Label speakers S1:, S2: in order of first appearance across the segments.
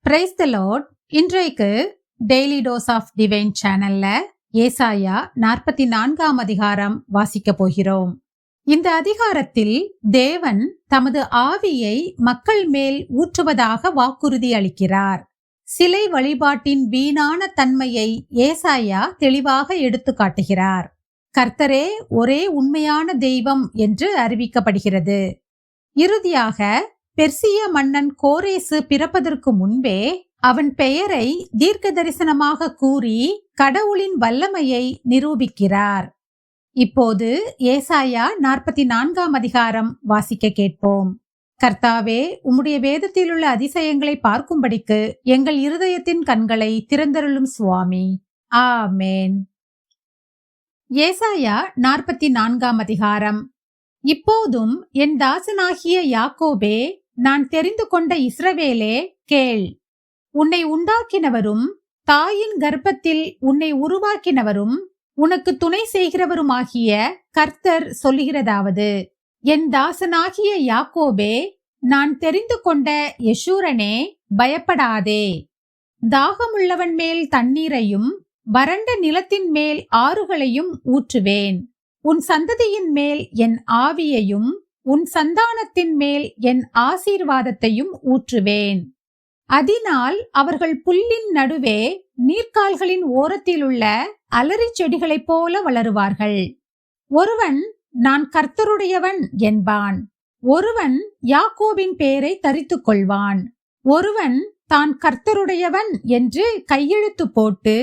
S1: Praise the Lord. இன்றைக்கு daily dose of divine சேனல்ல ஏசாயா 44ஆம் அதிகாரம் வாசிக்க போகிறோம். இந்த அதிகாரத்தில் தேவன் தமது ஆவியை மக்கள் மேல் ஊற்றுவதாக வாக்குறுதி அளிக்கிறார். சிலை வழிபாட்டின் வீணான தன்மையை ஏசாயா தெளிவாக எடுத்து காட்டுகிறார். கர்த்தரே ஒரே உண்மையான தெய்வம் என்று அறிவிக்கப்படுகிறது. இறுதியாக பெர்சிய மன்னன் கோரேசு பிறப்பதற்கு முன்பே அவன் பெயரை தீர்க்க தரிசனமாக கூறி கடவுளின் வல்லமையை நிரூபிக்கிறார். இப்போது ஏசாயா 44ஆம் அதிகாரம் வாசிக்க கேட்போம். கர்த்தாவே, உம்முடைய வேதத்திலுள்ள அதிசயங்களை பார்க்கும்படிக்கு எங்கள் இருதயத்தின் கண்களை திறந்தருளும் சுவாமி. ஆமேன். ஏசாயா 44ஆம் அதிகாரம். இப்போதும் என் தாசனாகிய யாக்கோபே, நான் தெரிந்து கொண்ட இஸ்ரவேலே, கேள். உன்னை உண்டாக்கினவரும் தாயின் கர்ப்பத்தில் உன்னை உருவாக்கினவரும் உனக்கு துணை செய்கிறவருமாகிய கர்த்தர் சொல்லுகிறதாவது: என் தாசனாகிய யாக்கோபே, நான் தெரிந்து கொண்ட யெஷூரனே, பயப்படாதே. தாகமுள்ளவன் மேல் தண்ணீரையும் வறண்ட நிலத்தின் மேல் ஆறுகளையும் ஊற்றுவேன். உன் சந்ததியின் மேல் என் ஆவியையும் உன் சந்தானத்தின் மேல் என் ஆசீர்வாதத்தையும் ஊற்றுவேன். அதனால் அவர்கள் புல்லின் நடுவே நீர்க்கால்களின் ஓரத்திலுள்ள அலரி செடிகளைப் போல வளருவார்கள். ஒருவன் நான் கர்த்தருடையவன் என்பான். ஒருவன் யாக்கோபின் பெயரை தரித்துக் கொள்வான். ஒருவன் தான் கர்த்தருடையவன் என்று கையெழுத்து போட்டு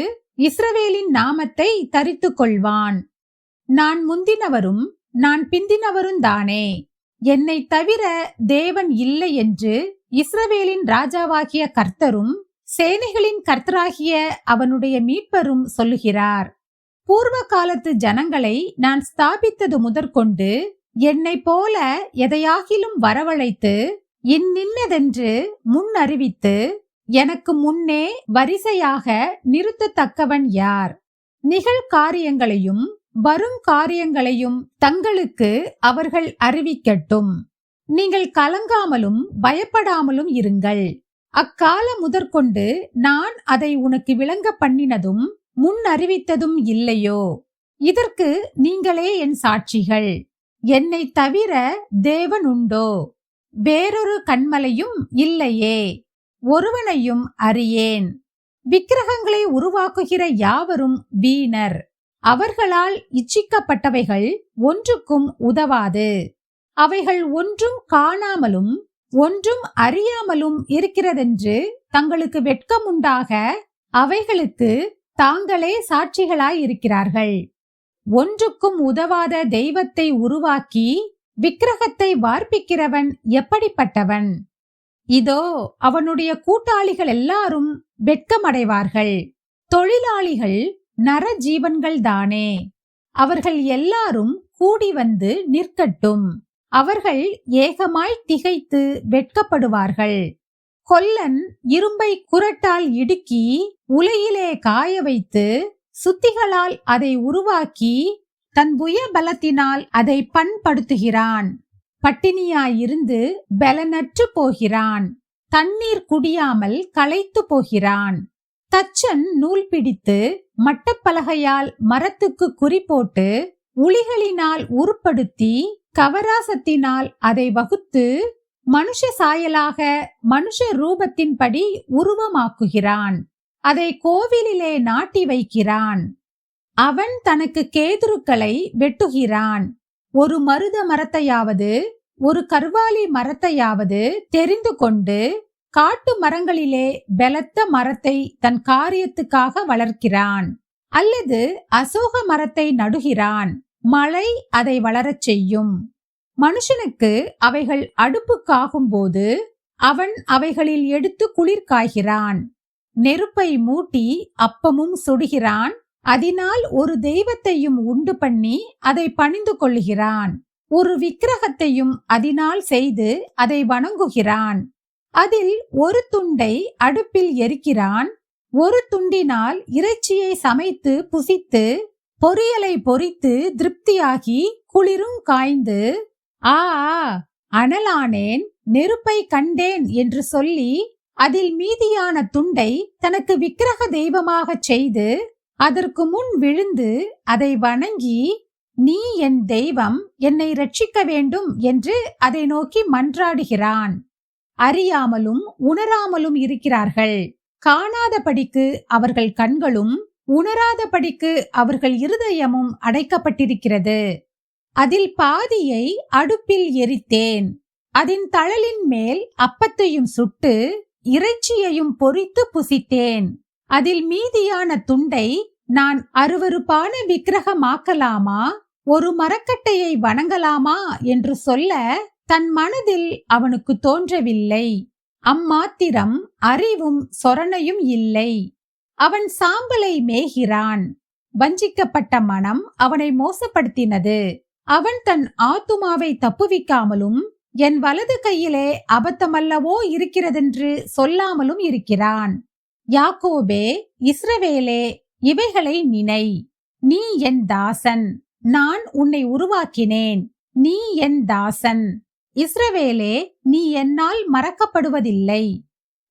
S1: இஸ்ரவேலின் நாமத்தை தரித்துக் கொள்வான். நான் முந்தினவரும் நான் பிந்தினவரும் தானே. என்னை தவிர தேவன் இல்லை என்று இஸ்ரவேலின் ராஜாவாகிய கர்த்தரும் சேனைகளின் கர்த்தராகிய அவனுடைய மீட்பரும் சொல்லுகிறார். பூர்வ காலத்து ஜனங்களை நான் ஸ்தாபித்தது முதற்கொண்டு என்னை போல எதையாகிலும் வரவழைத்து இன்னின்னதென்று முன் அறிவித்து எனக்கு முன்னே வரிசையாக நிறுத்தத்தக்கவன் யார்? நிகழ்காரியங்களையும் வரும் காரியங்களையும் தங்களுக்கு அவர்கள் அறிவிக்கட்டும். நீங்கள் கலங்காமலும் பயப்படாமலும் இருங்கள். அக்கால முதற்கொண்டு நான் அதை உனக்கு விளங்க பண்ணினதும் முன் அறிவித்ததும் இல்லையோ? இதற்கு நீங்களே என் சாட்சிகள். என்னை தவிர தேவன் உண்டோ? வேறொரு கன்மலையும் இல்லையே. ஒருவனையும் அறியேன். விக்கிரகங்களை உருவாக்குகிற யாவரும் வீணர். அவர்களால் இச்சிக்கப்பட்டவைகள் ஒன்றுக்கும் உதவாது. அவைகள் ஒன்றும் காணாமலும் ஒன்றும் அறியாமலும் இருக்கிறதென்று தங்களுக்கு வெட்கமுண்டாக அவைகளுக்கு தாங்களே சாட்சிகளாயிருக்கிறார்கள். ஒன்றுக்கும் உதவாத தெய்வத்தை உருவாக்கி விக்கிரகத்தை வார்ப்பிக்கிறவன் எப்படிப்பட்டவன்? இதோ அவனுடைய கூட்டாளிகள் எல்லாரும் வெட்கமடைவார்கள். தொழிலாளிகள் நரஜீவன்கள் தானே. அவர்கள் எல்லாரும் கூடி வந்து நிற்கட்டும். அவர்கள் ஏகமாய் திகைத்து வெட்கப்படுவார்கள். கொல்லன் இரும்பை குறட்டால் இடுக்கி உலையிலே காய வைத்து சுத்திகளால் அதை உருவாக்கி தன் புய பலத்தினால் அதை பண்படுத்துகிறான். பட்டினியாயிருந்து பலனற்று போகிறான். தண்ணீர் குடியாமல் களைத்து போகிறான். தச்சன் நூல் பிடித்து மட்டப்பலகையால் மரத்துக்கு குறி போட்டு உளிகளினால் உருப்படுத்தி கவராசத்தினால் அதை வகுத்து மனுஷ சாயலாக மனுஷ ரூபத்தின்படி உருவமாக்குகிறான். அதை கோவிலிலே நாட்டி வைக்கிறான். அவன் தனக்கு கேதுருக்களை வெட்டுகிறான். ஒரு மருத மரத்தையாவது ஒரு கர்வாலி மரத்தையாவது தெரிந்து கொண்டு காட்டு மரங்களிலே பலத்த மரத்தை தன் காரியத்துக்காக வளர்க்கிறான். அல்லது அசோக மரத்தை நடுகிறான். மழை அதை வளரச் செய்யும். மனுஷனுக்கு அவைகள் அடுப்புக்காகும் போது அவன் அவைகளில் எடுத்து குளிர் காய்கிறான். நெருப்பை மூட்டி அப்பமும் சுடுகிறான். அதனால் ஒரு தெய்வத்தையும் உண்டு பண்ணி அதை பணிந்து கொள்ளுகிறான். ஒரு விக்கிரகத்தையும் அதனால் செய்து அதை வணங்குகிறான். அதில் ஒரு துண்டை அடுப்பில் எரிக்கிறான். ஒரு துண்டினால் இறைச்சியை சமைத்து புசித்து பொரியலை பொரித்து திருப்தியாகி குளிரும் காய்ந்து ஆ அனலானேன், நெருப்பை கண்டேன் என்று சொல்லி அதில் மீதியான துண்டை தனக்கு விக்கிரக தெய்வமாகச் செய்து அதற்கு முன் விழுந்து அதை வணங்கி, நீ என் தெய்வம், என்னை ரட்சிக்க வேண்டும் என்று அதை நோக்கி மன்றாடுகிறான். அறியாமலும் உணராமலும் இருக்கிறார்கள். காணாதபடிக்கு அவர்கள் கண்களும் உணராதபடிக்கு அவர்கள் இருதயமும் அடைக்கப்பட்டிருக்கிறது. அதில் பாதியை அடுப்பில் எரித்தேன். அதன் தழலின் மேல் அப்பத்தையும் சுட்டு இறைச்சியையும் பொரித்து புசித்தேன். அதில் மீதியான துண்டை நான் அருவருப்பான விக்கிரகமாக்கலாமா, ஒரு மரக்கட்டையை வணங்கலாமா என்று சொல்ல தன் மனதில் அவனுக்கு தோன்றவில்லை. அம்மாத்திரம் அறிவும் சொரணையும் இல்லை. அவன் சாம்பலை மேய்கிறான். வஞ்சிக்கப்பட்ட மனம் அவனை மோசப்படுத்தினது. அவன் தன் ஆத்துமாவை தப்புவிக்காமலும் என் வலது கையிலே அபத்தமல்லவோ இருக்கிறதென்று சொல்லாமலும் இருக்கிறான். யாக்கோபே, இஸ்ரவேலே, இவைகளை நினை. நீ என் தாசன், நான் உன்னை உருவாக்கினேன். நீ என் தாசன். இஸ்ரவேலே, நீ என்னால் மறக்கப்படுவதில்லை.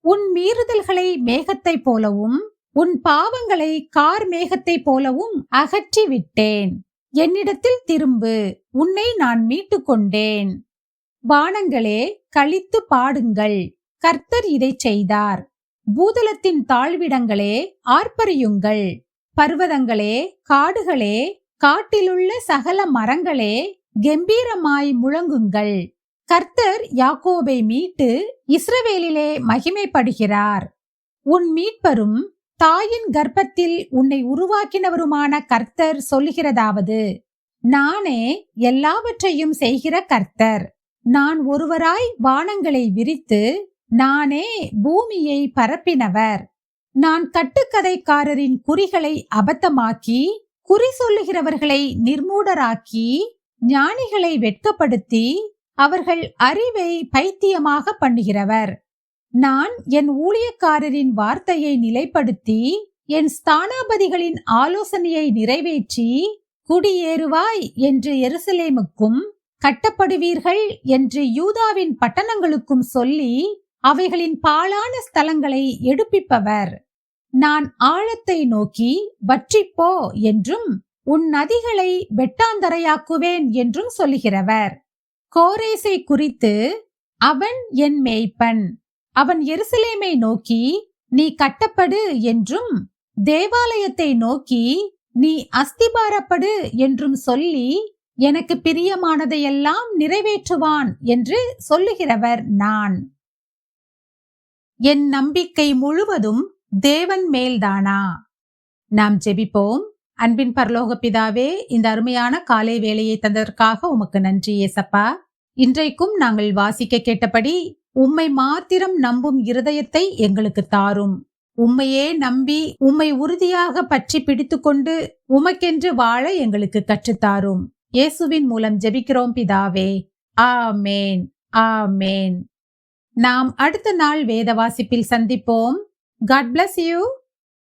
S1: உன் மீறுதல்களை மேகத்தைப் போலவும் உன் பாவங்களை கார் மேகத்தைப் போலவும் அகற்றி விட்டேன். என்னிடத்தில் திரும்பு, உன்னை நான் மீட்டுக் கொண்டேன். வானங்களே, களித்து பாடுங்கள், கர்த்தர் இதைச் செய்தார். பூதலத்தின் தாழ்விடங்களே, ஆர்ப்பரியுங்கள். பர்வதங்களே, காடுகளே, காட்டிலுள்ள சகல மரங்களே, கெம்பீரமாய் முழங்குங்கள். கர்த்தர் யாக்கோபை மீட்டு இஸ்ரவேலிலே மகிமைப்படுகிறார். உன் மீட்பரும் தாயின் கர்ப்பத்தில் உன்னை உருவாக்கினவருமான கர்த்தர் சொல்லுகிறதாவது, நானே எல்லாவற்றையும் செய்கிற கர்த்தர். நான் ஒருவராய் வானங்களை விரித்து நானே பூமியை பரப்பினவர். நான் கட்டுக்கதைக்காரரின் குறிகளை அபத்தமாக்கி குறி சொல்லுகிறவர்களை நிர்மூடராக்கி ஞானிகளை வெட்கப்படுத்தி அவர்கள் அறிவை பைத்தியமாக பண்ணுகிறவர். நான் என் ஊழியக்காரரின் வார்த்தையை நிலைப்படுத்தி என் ஸ்தானாபதிகளின் ஆலோசனையை நிறைவேற்றி, குடியேறுவாய் என்று எருசலேமுக்கும் கட்டப்படுவீர்கள் என்று யூதாவின் பட்டணங்களுக்கும் சொல்லி அவைகளின் பாழான ஸ்தலங்களை எடுப்பிப்பவர். நான் ஆழத்தை நோக்கி வற்றிப்போ என்றும் உன் நதிகளை வெட்டாந்தரையாக்குவேன் என்றும் சொல்லுகிறவர். கோரேசை குறித்து, அவன் என் மேய்ப்பன், அவன் எருசலேமை நோக்கி நீ கட்டப்படு என்றும் தேவாலயத்தை நோக்கி நீ அஸ்திபாரப்படு என்றும் சொல்லி எனக்கு பிரியமானதையெல்லாம் நிறைவேற்றுவான் என்று சொல்லுகிறவர் நான். என் நம்பிக்கை முழுவதும் தேவன் மேல்தானா? நாம் ஜெபிப்போம். அன்பின் பரலோக பிதாவே, இந்த அருமையான காலை வேளையை தந்ததற்காக உமக்கு நன்றி ஏசப்பா. இன்றைக்கும் நாங்கள் வாசிக்க கேட்டபடி உம்மை மாத்திரம் நம்பும் இருதயத்தை எங்களுக்கு தாரும். உம்மையே நம்பி உம்மை உறுதியாக பற்றி பிடித்துக்கொண்டு உமக்கென்று வாழ எங்களுக்கு கற்றுத்தாரும். இயேசுவின் மூலம் ஜெபிக்கிறோம் பிதாவே. ஆமேன், ஆமேன். நாம் அடுத்த நாள் வேத வாசிப்பில் சந்திப்போம். God bless you.